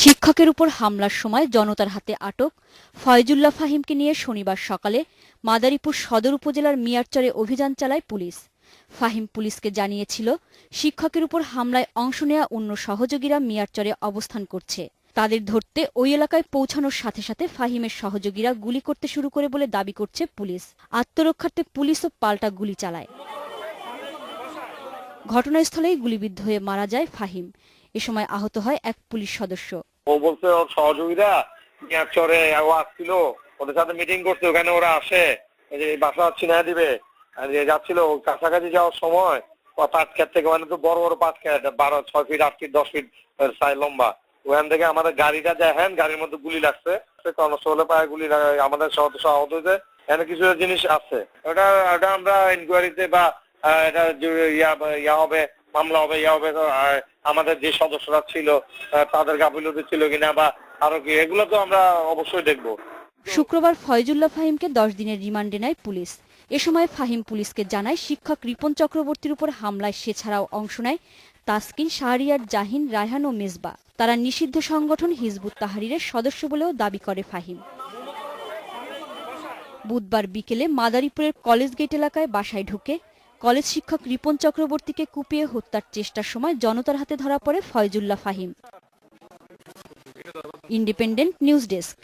শিক্ষকের উপর হামলার সময় জনতার হাতে আটক ফয়জুল্লাহ ফাহিমকে নিয়ে শনিবার সকালে মাদারীপুর সদর উপজেলার মিয়ারচরে অভিযান চালায় পুলিশ। ফাহিম পুলিশকে জানিয়েছিল, শিক্ষকের উপর হামলায় অংশ নেওয়া অন্য সহযোগীরা মিয়ারচরে অবস্থান করছে। তাদের ধরতে ওই এলাকায় পৌঁছানোর সাথে সাথে ফাহিমের সহযোগীরা গুলি করতে শুরু করে বলে দাবি করছে পুলিশ। আত্মরক্ষার্থে পুলিশও পাল্টা গুলি চালায়। ঘটনাস্থলেই গুলিবিদ্ধ হয়ে মারা যায় ফাহিম। এ সময় আহত হয় এক পুলিশ সদস্য। ও বলছে ওর সহযোগীরা মিয়ারচরে আসছিল, ওদের সাথে মিটিং করছে, ওখানে ওরা আসে বাসা চিনা দিবে যাচ্ছিল। কাছাকাছি যাওয়ার সময় পাট খেত থেকে, মানে তো বড় বড় পাট খেত 12, 6 ফিট 8 ফিট 10 ফিট লম্বা, ওখান থেকে আমাদের গাড়িটা দেখেন, গাড়ির মধ্যে গুলি লাগছে। কর্মস্থলে পায়ে গুলি আমাদের সদস্য আহত হয়েছে। এখানে কিছু জিনিস আছে, ওটা আমরা ইনকোয়ারিতে বা এটা ইয়া হবে, মামলা হবে, আমাদের যে সদস্যরা ছিল তাদের গাফিলতি ছিল কিনা বা আরো কি, এগুলো তো আমরা অবশ্যই দেখব। শুক্রবার ফয়জুল্লাহ ফাহিমকে 10 দিনের রিমান্ডে নেয় পুলিশ। এ সময় ফাহিম পুলিশকে জানায়, শিক্ষক রিপন চক্রবর্তীর উপর হামলায় সে ছাড়াও অংশ নেয় তাসকিন, শাহরিয়ার, জাহিন, রায়হান ও মেজবা। তারা নিষিদ্ধ সংগঠন হিজবুত তাহরীরের সদস্য বলেও দাবি করে ফাহিম। বুধবার বিকেলে মাদারীপুরের কলেজ গেট এলাকায় বাসায় ঢুকে কলেজ শিক্ষক রিপন চক্রবর্তীকে কুপিয়ে হত্যার চেষ্টার সময় জনতার হাতে ধরা পড়ে Faizullah Fahim. Independent news desk.